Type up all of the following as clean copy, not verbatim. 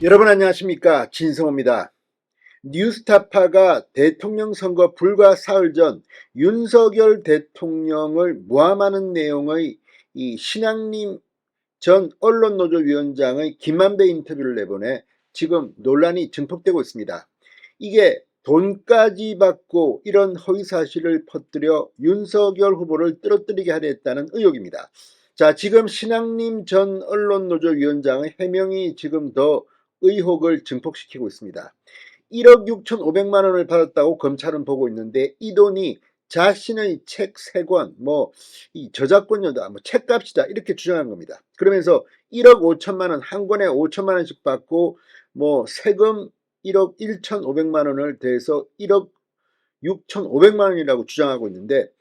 여러분 안녕하십니까, 진성호입니다. 뉴스타파가 대통령 선거 불과 사흘 전 윤석열 대통령을 모함하는 내용의 이 신앙림 전 언론노조위원장의 김만배 인터뷰를 내보내 지금 논란이 증폭되고 있습니다. 이게 돈까지 받고 이런 허위사실을 퍼뜨려 윤석열 후보를 떨어뜨리게 하려 했다는 의혹입니다. 자, 지금 신앙림 전 언론노조위원장의 해명이 지금 더 의혹을 증폭시키고 있습니다. 1억 6,500만 원을 받았다고 검찰은 보고 있는데, 이 돈이 자신의 책 3권, 이 저작권료다, 책값이다, 이렇게 주장한 겁니다. 그러면서 1억 5천만 원, 한 권에 5천만 원씩 받고, 세금 1억 1,500만 원을 더해서 1억 6,500만 원이라고 주장하고 있는데,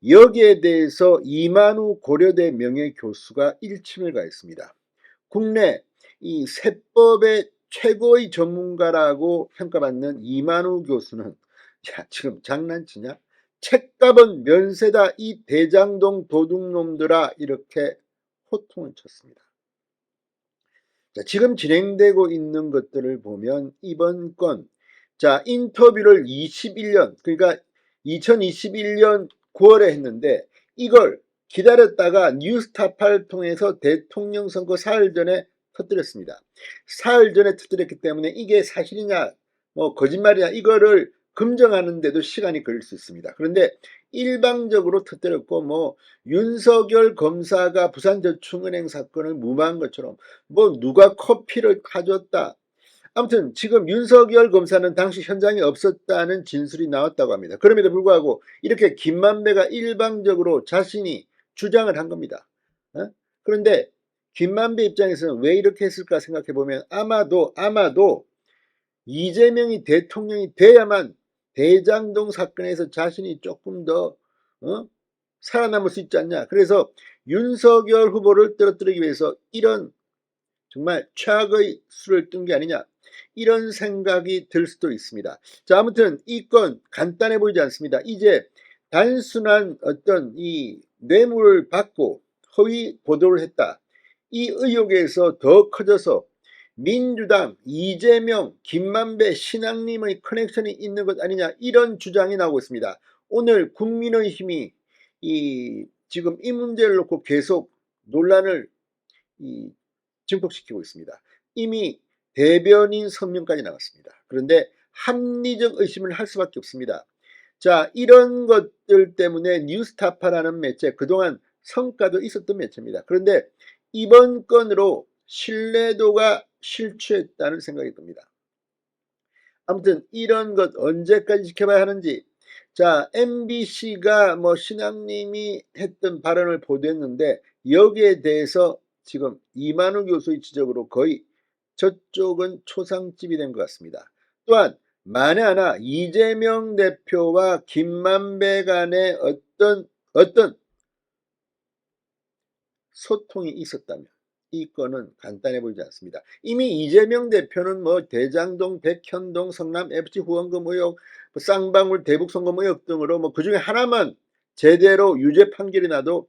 여기에 대해서 이만우 고려대 명예교수가 일침을 가했습니다. 국내 이 세법의 최고의 전문가라고 평가받는 이만우 교수는, 야, 지금 장난치냐? 책값은 면세다, 이 대장동 도둑놈들아, 이렇게 호통을 쳤습니다. 자, 지금 진행되고 있는 것들을 보면 이번 건, 자, 인터뷰를 21년, 그러니까 2021년 9월에 했는데, 이걸 기다렸다가 뉴스타파를 통해서 대통령 선거 사흘 전에 터뜨렸습니다. 사흘 전에 터뜨렸기 때문에 이게 사실이냐 거짓말이냐, 이거를 검증하는데도 시간이 걸릴 수 있습니다. 그런데 일방적으로 터뜨렸고, 윤석열 검사가 부산저축은행 사건을 무마한 것처럼 누가 커피를 가졌다, 아무튼 지금 윤석열 검사는 당시 현장에 없었다는 진술이 나왔다고 합니다. 그럼에도 불구하고 이렇게 김만배가 일방적으로 자신이 주장을 한 겁니다. 그런데 김만배 입장에서는 왜 이렇게 했을까 생각해보면, 아마도 이재명이 대통령이 돼야만 대장동 사건에서 자신이 조금 더 살아남을 수 있지 않냐. 그래서 윤석열 후보를 떨어뜨리기 위해서 이런 정말 최악의 수를 뜬 게 아니냐, 이런 생각이 들 수도 있습니다. 자, 아무튼 이 건 간단해 보이지 않습니다. 이제 단순한 어떤 이 뇌물을 받고 허위 보도를 했다, 이 의혹에서 더 커져서 민주당, 이재명, 김만배, 신앙님의 커넥션이 있는 것 아니냐, 이런 주장이 나오고 있습니다. 오늘 국민의힘이 지금 이 문제를 놓고 계속 논란을 증폭시키고 있습니다. 이미 대변인 성명까지 나왔습니다. 그런데 합리적 의심을 할 수밖에 없습니다. 자, 이런 것들 때문에 뉴스타파라는 매체, 그동안 성과도 있었던 매체입니다. 그런데 이번 건으로 신뢰도가 실추했다는 생각이 듭니다. 아무튼 이런 것 언제까지 지켜봐야 하는지. 자, MBC가 신앙님이 했던 발언을 보도했는데, 여기에 대해서 지금 이만우 교수의 지적으로 거의 저쪽은 초상집이 된 것 같습니다. 또한 만에 하나 이재명 대표와 김만배 간에 어떤 소통이 있었다면 이 건은 간단해 보이지 않습니다. 이미 이재명 대표는 대장동, 백현동, 성남 FC 후원금 의혹, 쌍방울 대북송금 의혹 등으로 그 중에 하나만 제대로 유죄 판결이 나도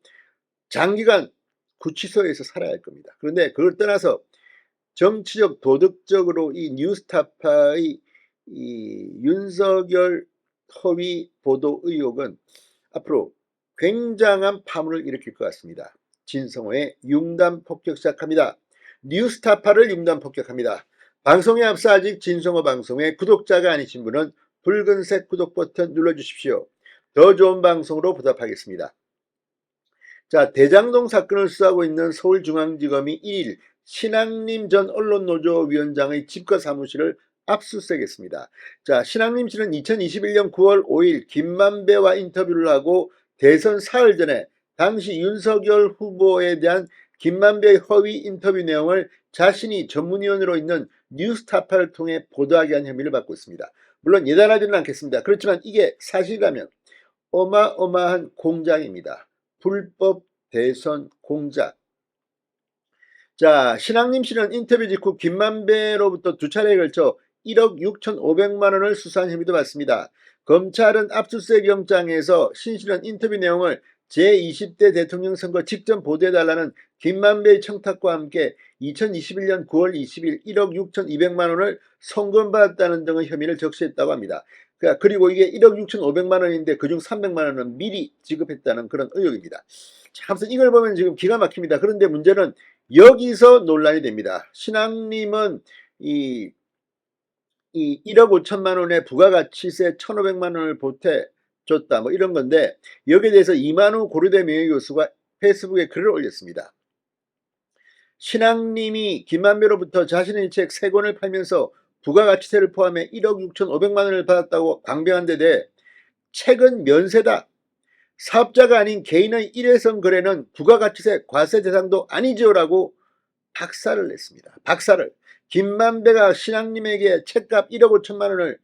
장기간 구치소에서 살아야 할 겁니다. 그런데 그걸 떠나서 정치적, 도덕적으로 이 뉴스타파의 이 윤석열 허위 보도 의혹은 앞으로 굉장한 파문을 일으킬 것 같습니다. 진성호의 융단 폭격 시작합니다. 뉴스타파를 융단 폭격합니다. 방송에 앞서 아직 진성호 방송의 구독자가 아니신 분은 붉은색 구독 버튼 눌러주십시오. 더 좋은 방송으로 보답하겠습니다. 자, 대장동 사건을 수사하고 있는 서울중앙지검이 1일 신앙림 전 언론노조위원장의 집과 사무실을 압수수색했습니다. 자, 신앙림 씨는 2021년 9월 5일 김만배와 인터뷰를 하고 대선 사흘 전에 당시 윤석열 후보에 대한 김만배의 허위 인터뷰 내용을 자신이 전문위원으로 있는 뉴스타파를 통해 보도하게 한 혐의를 받고 있습니다. 물론 예단하지는 않겠습니다. 그렇지만 이게 사실이라면 어마어마한 공작입니다. 불법 대선 공작. 자, 신앙림 씨는 인터뷰 직후 김만배로부터 두 차례에 걸쳐 1억 6,500만 원을 수사한 혐의도 받습니다. 검찰은 압수수색 영장에서 신 씨는 인터뷰 내용을 제20대 대통령 선거 직전 보도해달라는 김만배의 청탁과 함께 2021년 9월 20일 1억 6,200만 원을 송금받았다는 등의 혐의를 적시했다고 합니다. 그리고 이게 1억 6,500만 원인데 그중 300만 원은 미리 지급했다는 그런 의혹입니다. 자, 아무튼 이걸 보면 지금 기가 막힙니다. 그런데 문제는 여기서 논란이 됩니다. 신앙님은 이 1억 5천만 원의 부가가치세 1,500만 원을 보태줬다 뭐 이런 건데, 여기에 대해서 이만우 고려대 명예교수가 페이스북에 글을 올렸습니다. 신앙님이 김만배로부터 자신의 책 3권을 팔면서 부가가치세를 포함해 1억 6,500만 원을 받았다고 강변한 데 대해 책은 면세다. 사업자가 아닌 개인의 일회성 거래는 부가가치세 과세 대상도 아니지요 라고 박살을 냈습니다. 박살을. 김만배가 신앙님에게 책값 1억 5천만 원을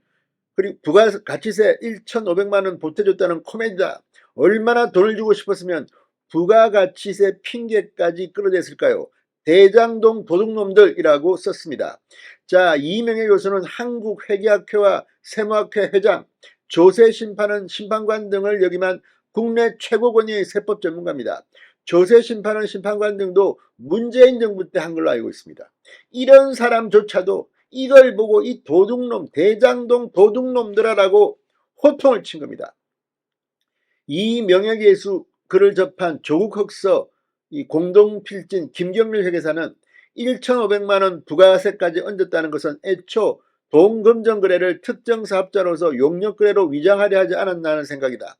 그리고 부가가치세 1,500만 원 보태줬다는 코미디다. 얼마나 돈을 주고 싶었으면 부가가치세 핑계까지 끌어댔을까요? 대장동 도둑놈들이라고 썼습니다. 자, 이명예 교수는 한국회계학회와 세무학회 회장, 조세심판은 심판관 등을 역임한 국내 최고 권위의 세법 전문가입니다. 조세심판은 심판관 등도 문재인 정부 때 한 걸로 알고 있습니다. 이런 사람조차도 이걸 보고 이 도둑놈, 대장동 도둑놈들아라고 호통을 친 겁니다. 이 명예교수 글을 접한 조국흑서 이 공동필진 김경률 회계사는 1,500만 원 부가세까지 얹었다는 것은 애초 동금전 거래를 특정 사업자로서 용역 거래로 위장하려 하지 않았나는 생각이다.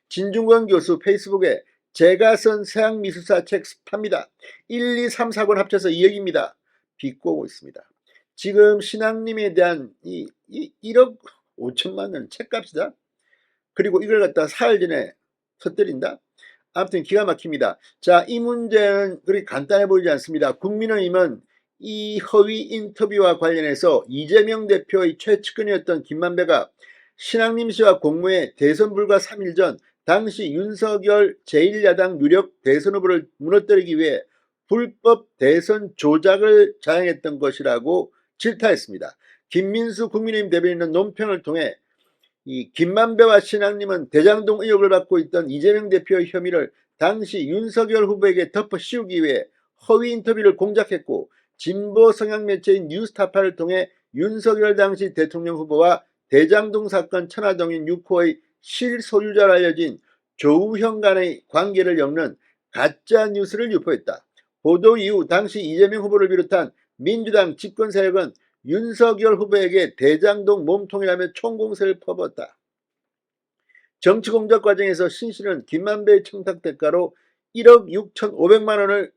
진중권 교수 페이스북에 제가 쓴 서양미술사 책 팝니다. 1, 2, 3, 4권 합쳐서 2억입니다. 비꼬고 있습니다. 지금 신앙님에 대한 이 1억 5천만 원 책값이다. 그리고 이걸 갖다 사흘 전에 터뜨린다. 아무튼 기가 막힙니다. 자, 이 문제는 그리 간단해 보이지 않습니다. 국민의힘은 이 허위 인터뷰와 관련해서 이재명 대표의 최측근이었던 김만배가 신앙님 씨와 공모해 대선 불과 3일 전 당시 윤석열 제1야당 유력 대선 후보를 무너뜨리기 위해 불법 대선 조작을 자행했던 것이라고 질타했습니다. 김민수 국민의힘 대변인은 논평을 통해 이 김만배와 신앙님은 대장동 의혹을 받고 있던 이재명 대표의 혐의를 당시 윤석열 후보에게 덮어 씌우기 위해 허위 인터뷰를 공작했고, 진보 성향 매체인 뉴스타파를 통해 윤석열 당시 대통령 후보와 대장동 사건 천화동인 6호의 실소유자로 알려진 조우형 간의 관계를 엮는 가짜 뉴스를 유포했다. 보도 이후 당시 이재명 후보를 비롯한 민주당 집권 세력은 윤석열 후보에게 대장동 몸통이라며 총공세를 퍼붓었다. 정치공작 과정에서 신 씨는 김만배의 청탁 대가로 1억 6,500만 원을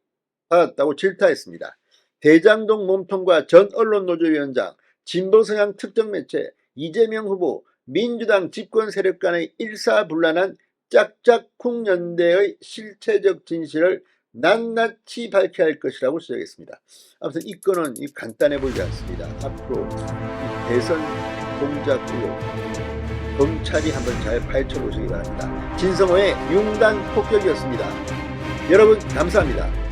받았다고 질타했습니다. 대장동 몸통과 전 언론노조위원장, 진보성향 특정매체, 이재명 후보, 민주당 집권 세력 간의 일사불란한 짝짝쿵 연대의 실체적 진실을 낱낱이 밝혀야 할 것이라고 지적했습니다. 아무튼 이 건은 간단해 보이지 않습니다. 앞으로 대선 공작 의혹 검찰이 한번 잘 파헤쳐 보시기 바랍니다. 진성호의 융단 폭격이었습니다. 여러분 감사합니다.